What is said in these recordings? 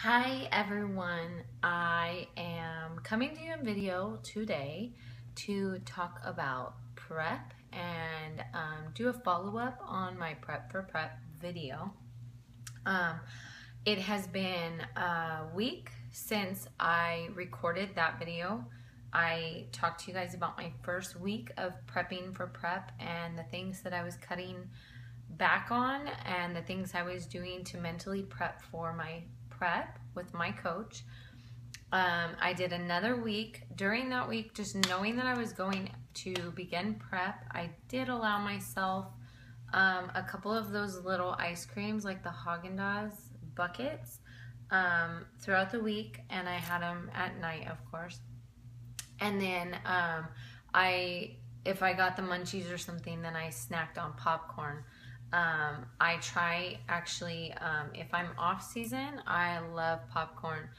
Hi everyone, I am coming to you in video today to talk about prep and do a follow-up on my prep for prep video. Um, it has been a week since I recorded that video. I talked to you guys about my first week of prepping for prep and the things that I was cutting back on and the things I was doing to mentally prep for my prep with my coach. I did another week. During that week, just knowing that I was going to begin prep, I did allow myself a couple of those little ice creams, like the Haagen-Dazs buckets, throughout the week, and I had them at night, of course. And then if I got the munchies or something, then I snacked on popcorn. I try actually, if I'm off season, I love popcorn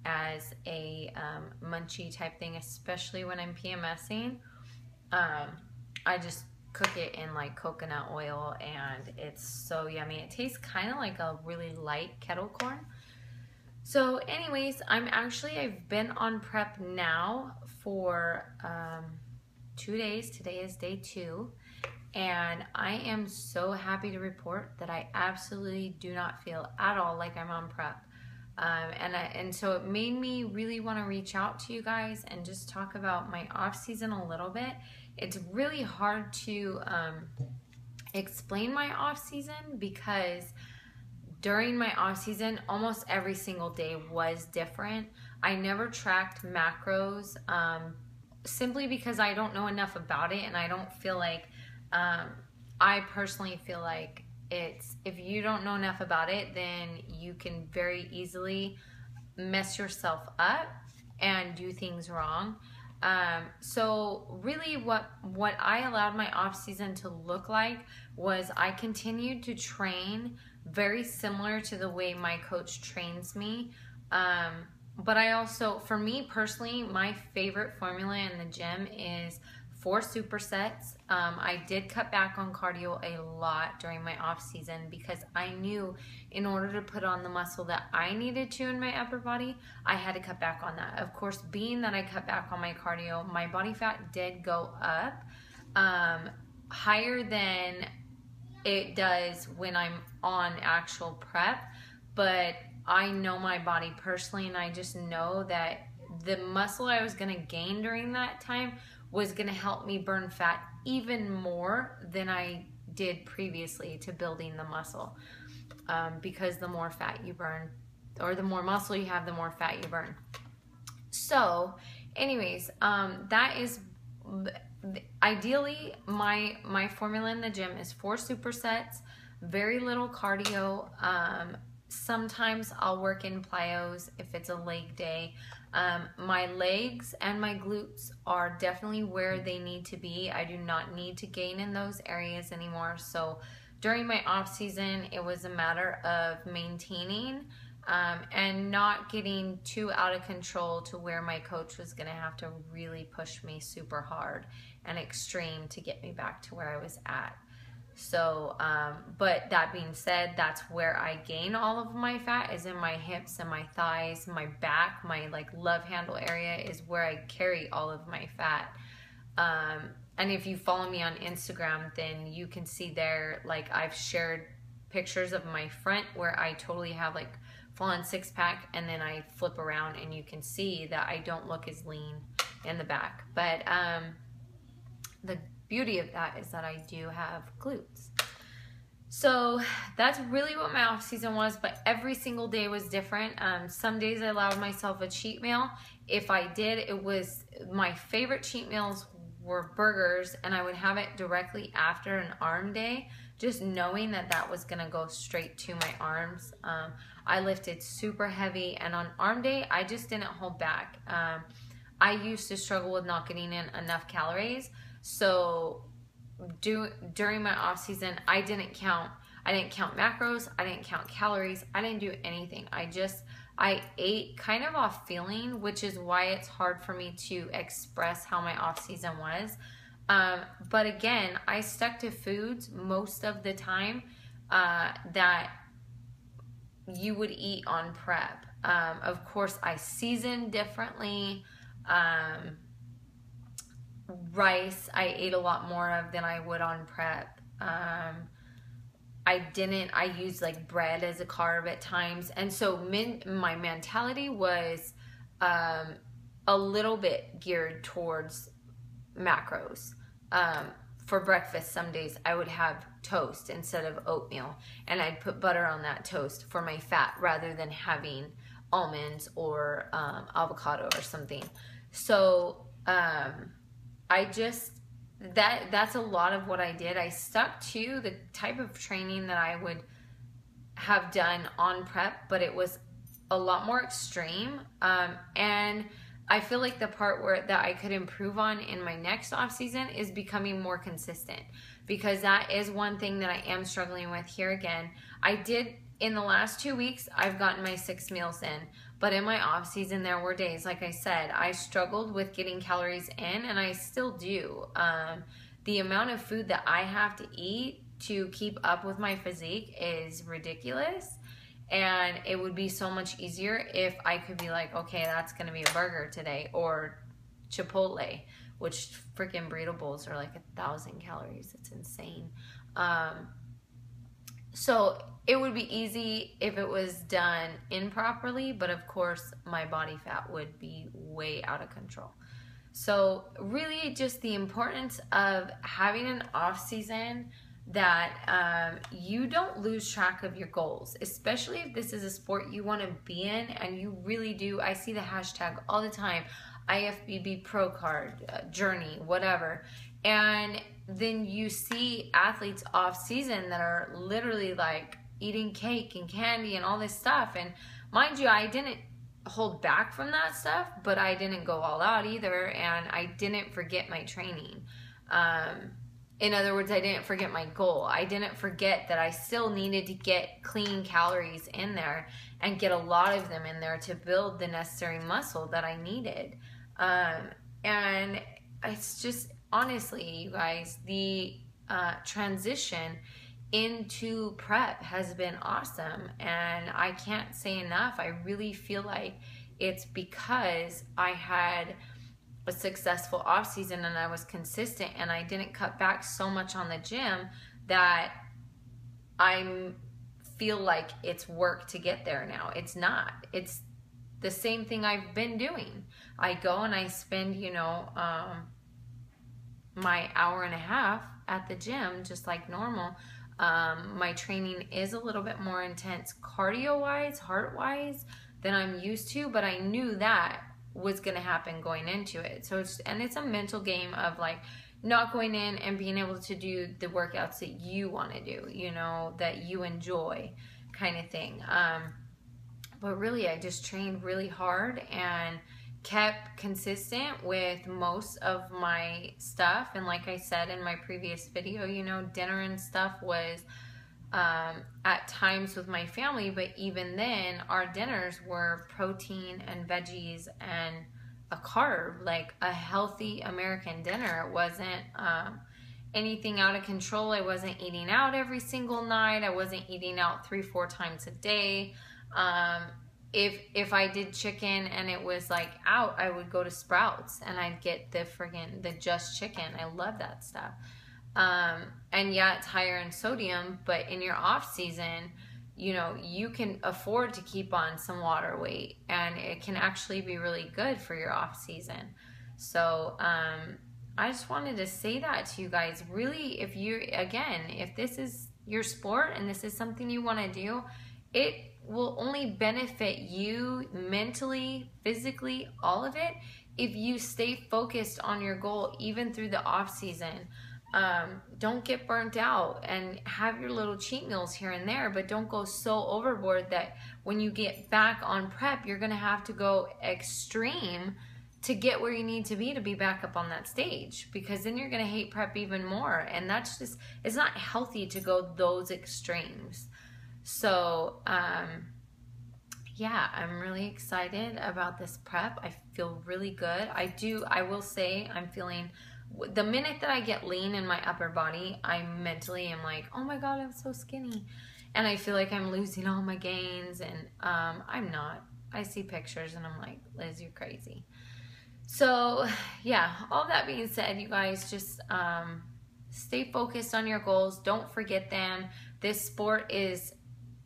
as a munchie type thing, especially when I'm PMSing. I just cook it in like coconut oil and it's so yummy. It tastes kind of like a really light kettle corn. So anyways, I've been on prep now for 2 days. Today is day 2. And I am so happy to report that I absolutely do not feel at all like I'm on prep. And so it made me really want to reach out to you guys and just talk about my off season a little bit. It's really hard to explain my off season because during my off season, almost every single day was different. I never tracked macros simply because I don't know enough about it, and I don't feel like I personally feel like if you don't know enough about it, then you can very easily mess yourself up and do things wrong. So really what I allowed my off season to look like was I continued to train very similar to the way my coach trains me. But I also, for me personally, my favorite formula in the gym is 4 supersets. I did cut back on cardio a lot during my off season because I knew in order to put on the muscle that I needed to in my upper body, I had to cut back on that. Of course, being that I cut back on my cardio, my body fat did go up higher than it does when I'm on actual prep, but I know my body personally, and I just know that the muscle I was going to gain during that time was going to help me burn fat even more than I did previously to building the muscle, because the more fat you burn, or the more muscle you have, the more fat you burn. So anyways, that is ideally my formula in the gym is 4 supersets, very little cardio. Sometimes I'll work in plyos if it's a leg day. My legs and my glutes are definitely where they need to be. I do not need to gain in those areas anymore. So during my off season, it was a matter of maintaining and not getting too out of control to where my coach was going to have to really push me super hard and extreme to get me back to where I was at. So, but that being said, that's where I gain all of my fat, is in my hips and my thighs, my back, my like love handle area is where I carry all of my fat. And if you follow me on Instagram, then you can see there, like I've shared pictures of my front where I totally have like full-on 6-pack, and then I flip around and you can see that I don't look as lean in the back. But the beauty of that is that I do have glutes. So that's really what my off season was, but every single day was different. Some days I allowed myself a cheat meal. If I did, it was my favorite cheat meals were burgers, and I would have it directly after an arm day, just knowing that that was gonna go straight to my arms. I lifted super heavy, and on arm day, I just didn't hold back. I used to struggle with not getting in enough calories. So during my off season, I didn't count macros, I didn't count calories, I didn't do anything. I ate kind of off feeling, which is why it's hard for me to express how my off season was. But again, I stuck to foods most of the time that you would eat on prep. Of course, I season differently. Rice, I ate a lot more of than I would on prep. I used like bread as a carb at times. And so my mentality was a little bit geared towards macros. For breakfast, some days I would have toast instead of oatmeal, and I'd put butter on that toast for my fat rather than having almonds or avocado or something. So that's a lot of what I did. I stuck to the type of training that I would have done on prep, but it was a lot more extreme. And I feel like the part that I could improve on in my next off season is becoming more consistent, because that is one thing that I am struggling with here again. I did in the last 2 weeks, I've gotten my 6 meals in, but in my off season, there were days, like I said, I struggled with getting calories in, and I still do. The amount of food that I have to eat to keep up with my physique is ridiculous. And it would be so much easier if I could be like, okay, that's going to be a burger today, or Chipotle, which freaking burrito bowls are like 1,000 calories. It's insane. So it would be easy if it was done improperly, but of course my body fat would be way out of control. So really just the importance of having an off season that you don't lose track of your goals, especially if this is a sport you want to be in and you really do. I see the hashtag all the time, IFBB Pro Card, Journey, whatever. And then you see athletes off season that are literally like eating cake and candy and all this stuff. And mind you, I didn't hold back from that stuff, but I didn't go all out either. And I didn't forget my training. In other words, I didn't forget my goal. I didn't forget that I still needed to get clean calories in there and get a lot of them in there to build the necessary muscle that I needed. And it's just, honestly, you guys, the transition into prep has been awesome. And I can't say enough. I really feel like it's because I had a successful off season and I was consistent and I didn't cut back so much on the gym that I feel like it's work to get there now. It's not. It's the same thing I've been doing. I go and I spend, my hour and a half at the gym just like normal. My training is a little bit more intense cardio-wise, heart-wise than I'm used to, but I knew that was going to happen going into it. So it's a mental game of like not going in and being able to do the workouts that you want to do, that you enjoy, kind of thing. But really, I just trained really hard and kept consistent with most of my stuff. And like I said in my previous video, dinner and stuff was at times with my family, but even then our dinners were protein and veggies and a carb, like a healthy American dinner. It wasn't anything out of control. I wasn't eating out every single night. I wasn't eating out 3-4 times a day. If I did chicken and it was like out, I would go to Sprouts and I'd get the Just Chicken. I love that stuff. And yeah, it's higher in sodium, but in your off season, you can afford to keep on some water weight, and it can actually be really good for your off season. So, I just wanted to say that to you guys. Really, if this is your sport and this is something you want to do, it will only benefit you mentally, physically, all of it, if you stay focused on your goal, even through the off season. Don't get burnt out, and have your little cheat meals here and there, but don't go so overboard that when you get back on prep, you're going to have to go extreme to get where you need to be back up on that stage, because then you're going to hate prep even more. And that's just, it's not healthy to go those extremes. So, yeah, I'm really excited about this prep. I feel really good. I will say I'm feeling, the minute that I get lean in my upper body, I mentally am like, oh my God, I'm so skinny. And I feel like I'm losing all my gains, and I'm not. I see pictures and I'm like, Liz, you're crazy. So yeah, all that being said, you guys just stay focused on your goals. Don't forget them. This sport is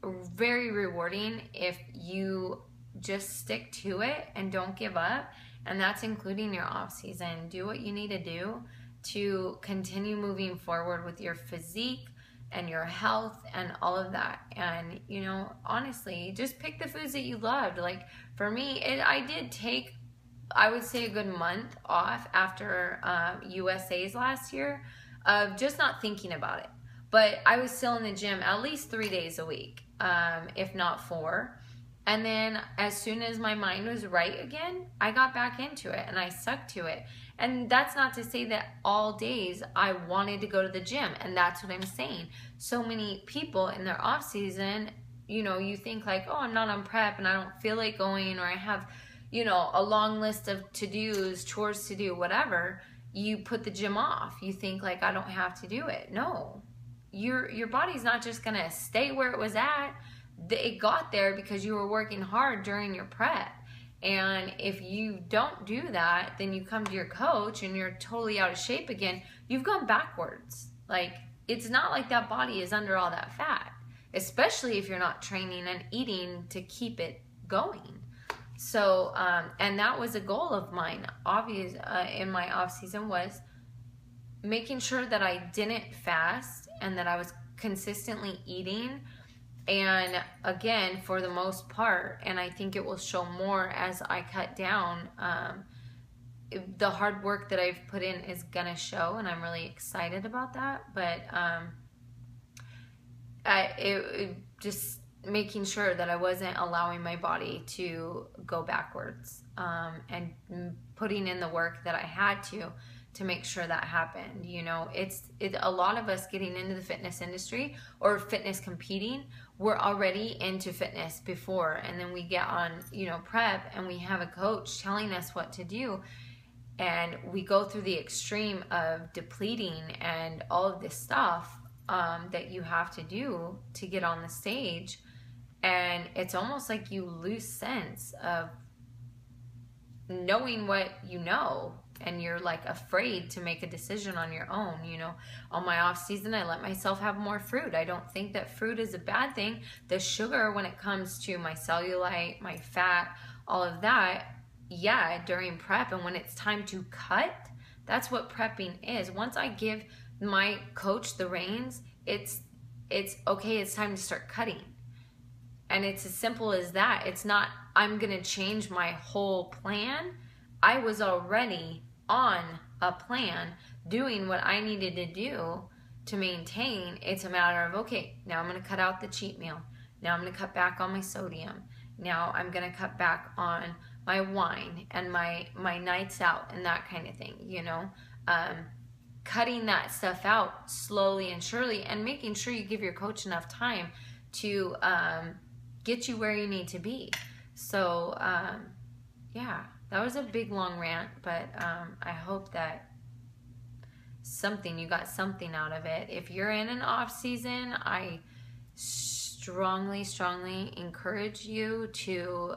very rewarding if you just stick to it and don't give up. And that's including your off season. Do what you need to do to continue moving forward with your physique and your health and all of that. And, you know, honestly, just pick the foods that you loved. Like for me, I did take, I would say, a good month off after USA's last year of just not thinking about it. But I was still in the gym at least 3 days a week, if not 4. And then as soon as my mind was right again, I got back into it and I stuck to it. And that's not to say that all days I wanted to go to the gym. And that's what I'm saying. So many people in their off season, you know, you think like, oh, I'm not on prep and I don't feel like going, or I have, you know, a long list of to-dos, chores to do, whatever. You put the gym off. You think like, I don't have to do it. No, your body's not just going to stay where it was at. It got there because you were working hard during your prep. And if you don't do that, then you come to your coach and you're totally out of shape again. You've gone backwards. Like, it's not like that body is under all that fat, especially if you're not training and eating to keep it going. So, and that was a goal of mine, obvious, in my off season, was making sure that I didn't fast and that I was consistently eating. And again, for the most part, and I think it will show more as I cut down, the hard work that I've put in is gonna show, and I'm really excited about that. But just making sure that I wasn't allowing my body to go backwards, and putting in the work that I had to make sure that happened. You know, it's a lot of us getting into the fitness industry or fitness competing, we're already into fitness before, and then we get on, you know, prep, and we have a coach telling us what to do, and we go through the extreme of depleting and all of this stuff that you have to do to get on the stage, and it's almost like you lose sense of knowing what you know, and you're like afraid to make a decision on your own. You know, on my off season, I let myself have more fruit. I don't think that fruit is a bad thing. The sugar, when it comes to my cellulite, my fat, all of that, yeah, during prep, and when it's time to cut, that's what prepping is. Once I give my coach the reins, it's okay, it's time to start cutting. And it's as simple as that. It's not, I'm gonna change my whole plan. I was already on a plan doing what I needed to do to maintain. It's a matter of, okay, now I'm going to cut out the cheat meal. Now I'm going to cut back on my sodium. Now I'm going to cut back on my wine and my nights out and that kind of thing, you know. Cutting that stuff out slowly and surely, and making sure you give your coach enough time to get you where you need to be. So, yeah. That was a big, long rant, but I hope that you got something out of it. If you're in an off season, I strongly, strongly encourage you to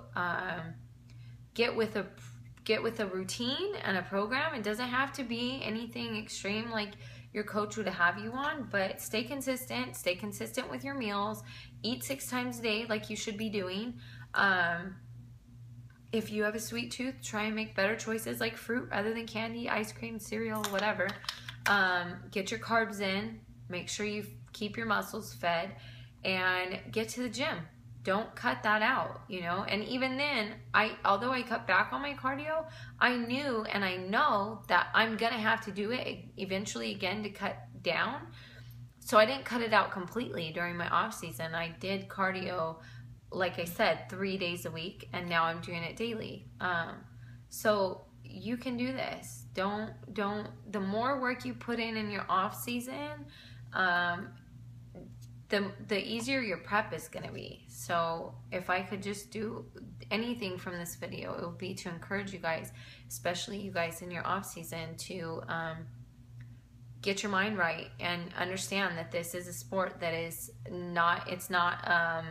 get with a routine and a program. It doesn't have to be anything extreme like your coach would have you on, but stay consistent with your meals, eat 6 times a day like you should be doing. If you have a sweet tooth, try and make better choices like fruit rather than candy, ice cream, cereal, whatever. Get your carbs in. Make sure you keep your muscles fed, and get to the gym. Don't cut that out, you know. And even then, although I cut back on my cardio, I knew and I know that I'm gonna have to do it eventually again to cut down. So I didn't cut it out completely during my off season. I did cardio, like I said, 3 days a week, and now I'm doing it daily. So you can do this. The more work you put in your off season, the easier your prep is going to be. So if I could just do anything from this video, it would be to encourage you guys, especially you guys in your off season, to get your mind right and understand that this is a sport that is not, it's not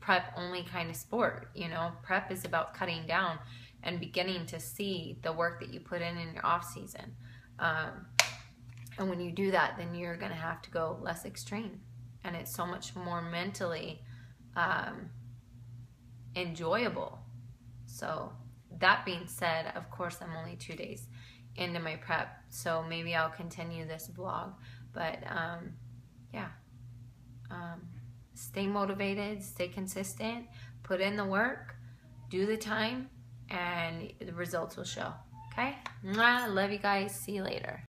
prep only kind of sport. You know, prep is about cutting down and beginning to see the work that you put in your off season. And when you do that, then you're going to have to go less extreme. And it's so much more mentally enjoyable. So that being said, of course, I'm only 2 days into my prep. So maybe I'll continue this vlog. But yeah, stay motivated, stay consistent, put in the work, do the time, and the results will show. Okay? Mwah, love you guys. See you later.